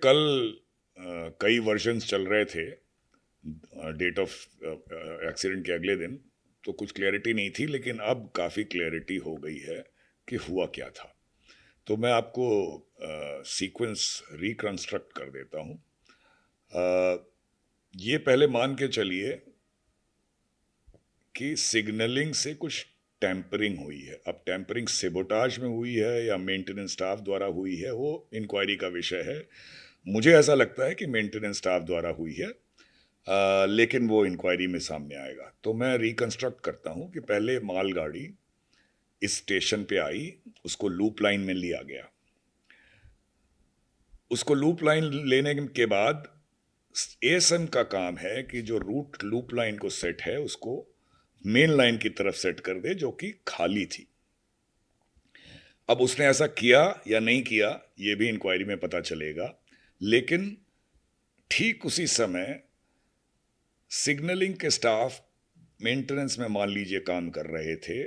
कल कई वर्जन्स चल रहे थे डेट ऑफ एक्सीडेंट के अगले दिन, तो कुछ क्लैरिटी नहीं थी, लेकिन अब काफ़ी क्लैरिटी हो गई है कि हुआ क्या था। तो मैं आपको सीक्वेंस रिकंस्ट्रक्ट कर देता हूँ। ये पहले मान के चलिए कि सिग्नलिंग से कुछ टैंपरिंग हुई है। अब टैंपरिंग सेबोटाज में हुई है या मेंटेनेंस स्टाफ द्वारा हुई है, वो इंक्वायरी का विषय है। मुझे ऐसा लगता है कि मेंटेनेंस स्टाफ द्वारा हुई है, लेकिन वो इंक्वायरी में सामने आएगा। तो मैं रिकंस्ट्रक्ट करता हूँ कि पहले मालगाड़ी इस स्टेशन पे आई, उसको लूप लाइन में लिया गया। उसको लूप लाइन लेने के बाद एएसएम का काम है कि जो रूट लूप लाइन को सेट है उसको मेन लाइन की तरफ सेट कर दे, जो कि खाली थी। अब उसने ऐसा किया या नहीं किया ये भी इंक्वायरी में पता चलेगा, लेकिन ठीक उसी समय सिग्नलिंग के स्टाफ मेंटेनेंस में मान लीजिए काम कर रहे थे,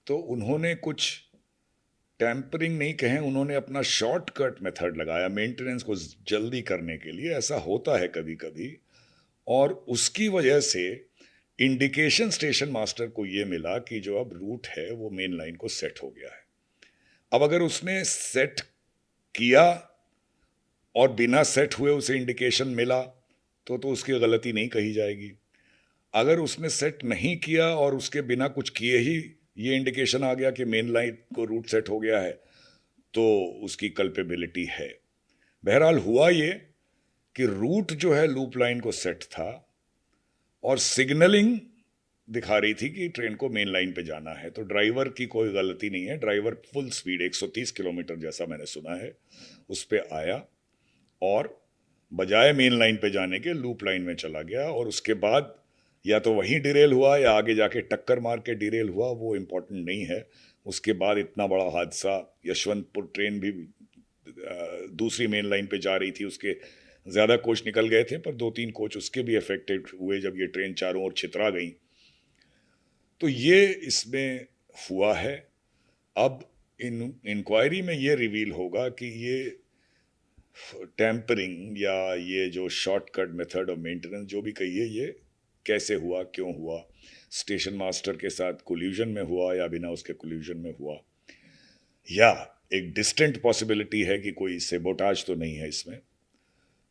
तो उन्होंने कुछ टैंपरिंग नहीं कहें, उन्होंने अपना शॉर्टकट मेथड लगाया मेंटेनेंस को जल्दी करने के लिए। ऐसा होता है कभी कभी, और उसकी वजह से इंडिकेशन स्टेशन मास्टर को यह मिला कि जो अब रूट है वो मेन लाइन को सेट हो गया है। अब अगर उसने सेट किया और बिना सेट हुए उसे इंडिकेशन मिला तो उसकी गलती नहीं कही जाएगी। अगर उसने सेट नहीं किया और उसके बिना कुछ किए ही ये इंडिकेशन आ गया कि मेन लाइन को रूट सेट हो गया है, तो उसकी कल्पेबिलिटी है। बहरहाल हुआ ये कि रूट जो है लूप लाइन को सेट था और सिग्नलिंग दिखा रही थी कि ट्रेन को मेन लाइन पे जाना है, तो ड्राइवर की कोई गलती नहीं है। ड्राइवर फुल स्पीड 130 किलोमीटर जैसा मैंने सुना है उस पे आया और बजाय मेन लाइन पे जाने के लूप लाइन में चला गया, और उसके बाद या तो वहीं डिरेल हुआ या आगे जाके टक्कर मार के डिरेल हुआ, वो इम्पोर्टेंट नहीं है। उसके बाद इतना बड़ा हादसा, यशवंतपुर ट्रेन भी दूसरी मेन लाइन पे जा रही थी, उसके ज़्यादा कोच निकल गए थे, पर 2-3 कोच उसके भी अफेक्टेड हुए जब ये ट्रेन चारों ओर छितरा गई। तो ये इसमें हुआ है। अब इंक्वायरी में ये रिवील होगा कि ये टैंपरिंग या ये जो शॉर्टकट मेथड ऑफ मेंटेनेंस जो भी कहिए, ये कैसे हुआ, क्यों हुआ, स्टेशन मास्टर के साथ कोल्यूजन में हुआ या बिना उसके कोल्यूजन में हुआ, या एक डिस्टेंट पॉसिबिलिटी है कि कोई सेबोटाज तो नहीं है इसमें,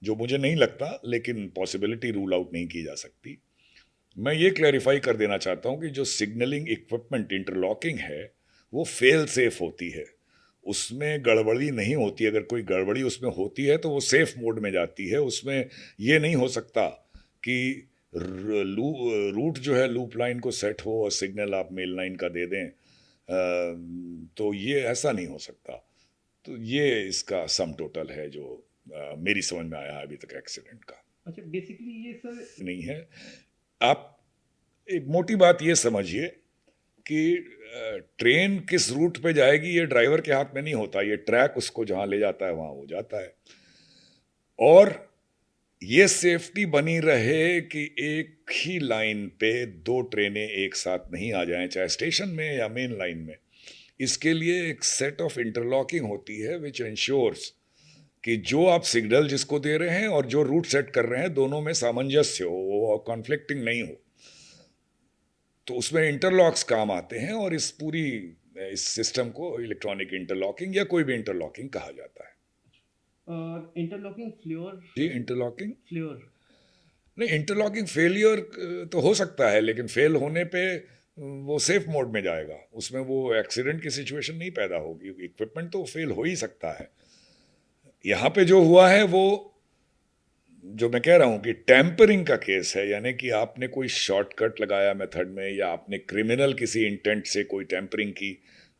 जो मुझे नहीं लगता, लेकिन पॉसिबिलिटी रूल आउट नहीं की जा सकती। मैं ये क्लैरिफाई कर देना चाहता हूं कि जो सिग्नलिंग इक्विपमेंट इंटरलॉकिंग है वो फेल सेफ होती है, उसमें गड़बड़ी नहीं होती। अगर कोई गड़बड़ी उसमें होती है तो वो सेफ मोड में जाती है। उसमें ये नहीं हो सकता कि रूट जो है लूप लाइन को सेट हो और सिग्नल आप मेन लाइन का दे दें, तो ये ऐसा नहीं हो सकता। तो ये इसका सम टोटल है जो मेरी समझ में आया है अभी तक एक्सीडेंट का। अच्छा, बेसिकली ये सर नहीं है। आप एक मोटी बात ये समझिए कि ट्रेन किस रूट पे जाएगी ये ड्राइवर के हाथ में नहीं होता, ये ट्रैक उसको जहां ले जाता है वहां वो जाता है। और ये सेफ्टी बनी रहे कि एक ही लाइन पे दो ट्रेनें एक साथ नहीं आ जाएं, चाहे स्टेशन में या मेन लाइन में। इसके लिए एक सेट ऑफ इंटरलॉकिंग होती है विच इंश्योर्स कि जो आप सिग्नल जिसको दे रहे हैं और जो रूट सेट कर रहे हैं दोनों में सामंजस्य हो और कॉन्फ्लिक्टिंग नहीं हो। तो उसमें इंटरलॉक्स काम आते हैं, और इस सिस्टम को इलेक्ट्रॉनिक इंटरलॉकिंग या कोई भी इंटरलॉकिंग कहा जाता है। Interlocking floor. जी, इंटरलॉकिंग फ्लोर। नहीं, इंटरलॉकिंग फेलियर तो हो सकता है, लेकिन फेल होने पे वो सेफ मोड में जाएगा, उसमें वो एक्सीडेंट की सिचुएशन नहीं पैदा होगी। इक्विपमेंट तो फेल हो ही सकता है। यहाँ पे जो हुआ है वो, जो मैं कह रहा हूं कि टैंपरिंग का केस है, यानी कि आपने कोई शॉर्टकट लगाया मेथड में या आपने क्रिमिनल किसी इंटेंट से कोई टैंपरिंग की।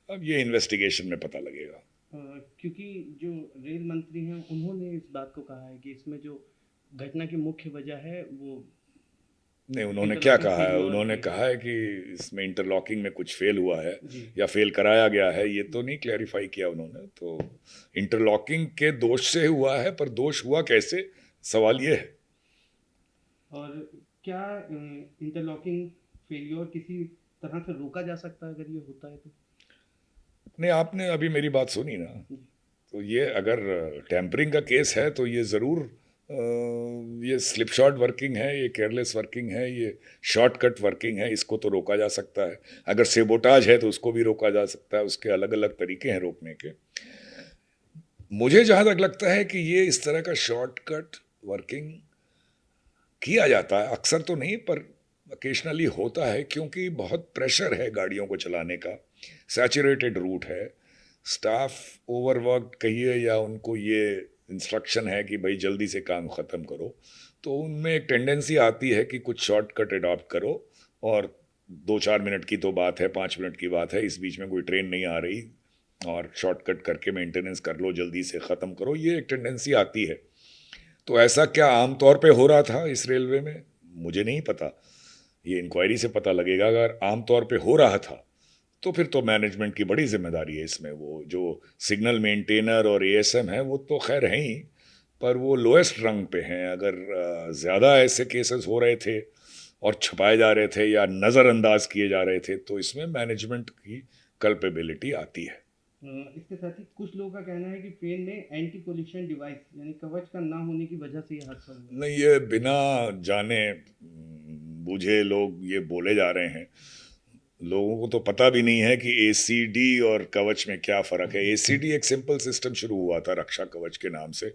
अब ये इन्वेस्टिगेशन में पता लगेगा। क्योंकि जो रेल मंत्री हैं उन्होंने इस बात को कहा है कि इसमें जो घटना की मुख्य वजह है वो नहीं, उन्होंने क्या इंटरलॉकिंग कहा है? फेल्योर उन्होंने है। कहा है कि इसमें इंटरलॉकिंग में कुछ फेल हुआ है जी। या फेल कराया गया है, ये तो नहीं क्लैरिफाई किया उन्होंने। तो इंटरलॉकिंग के दोष से हुआ है, पर दोष हुआ कैसे, सवाल ये है। और क्या इंटरलॉकिंग फेल्योर किसी तरह से रोका जा सकता है अगर ये होता है तो? नहीं, आपने अभी मेरी बात सुनी ना, जी। तो ये अगर टेम्परिंग का केस है तो ये ज़रूर ये स्लिप शॉट वर्किंग है, ये केयरलेस वर्किंग है, ये शॉर्टकट वर्किंग है, इसको तो रोका जा सकता है। अगर सेबोटाज है तो उसको भी रोका जा सकता है, उसके अलग अलग तरीके हैं रोकने के। मुझे जहाँ तक लगता है कि ये इस तरह का शॉर्टकट वर्किंग किया जाता है, अक्सर तो नहीं पर ओकेशनली होता है, क्योंकि बहुत प्रेशर है गाड़ियों को चलाने का, सैचुरेटेड रूट है, स्टाफ ओवरवर्क कहिए या उनको ये इंस्ट्रक्शन है कि भाई जल्दी से काम ख़त्म करो, तो उनमें एक टेंडेंसी आती है कि कुछ शॉर्टकट अडॉप्ट करो, और 2-4 मिनट की तो बात है, 5 मिनट की बात है, इस बीच में कोई ट्रेन नहीं आ रही और शॉर्टकट करके मेंटेनेंस कर लो, जल्दी से ख़त्म करो, ये एक टेंडेंसी आती है। तो ऐसा क्या आमतौर पे हो रहा था इस रेलवे में, मुझे नहीं पता, ये इंक्वायरी से पता लगेगा। अगर आमतौर पे हो रहा था तो फिर तो मैनेजमेंट की बड़ी जिम्मेदारी है इसमें। वो जो सिग्नल मेंटेनर और एएसएम है वो तो खैर हैं ही, पर वो लोएस्ट रंग पे हैं। अगर ज़्यादा ऐसे केसेस हो रहे थे और छुपाए जा रहे थे या नज़रअंदाज किए जा रहे थे तो इसमें मैनेजमेंट की कल्पेबिलिटी आती है। इसके साथ ही कुछ लोगों का कहना है कि ट्रेन में एंटी कोलिशन डिवाइस यानी कवच का ना होने की वजह से ये हादसा हुआ। नहीं, ये बिना जाने बूझे लोग ये बोले जा रहे हैं। लोगों को तो पता भी नहीं है कि एसीडी और कवच में क्या फ़र्क है। एसीडी एक सिंपल सिस्टम शुरू हुआ था रक्षा कवच के नाम से,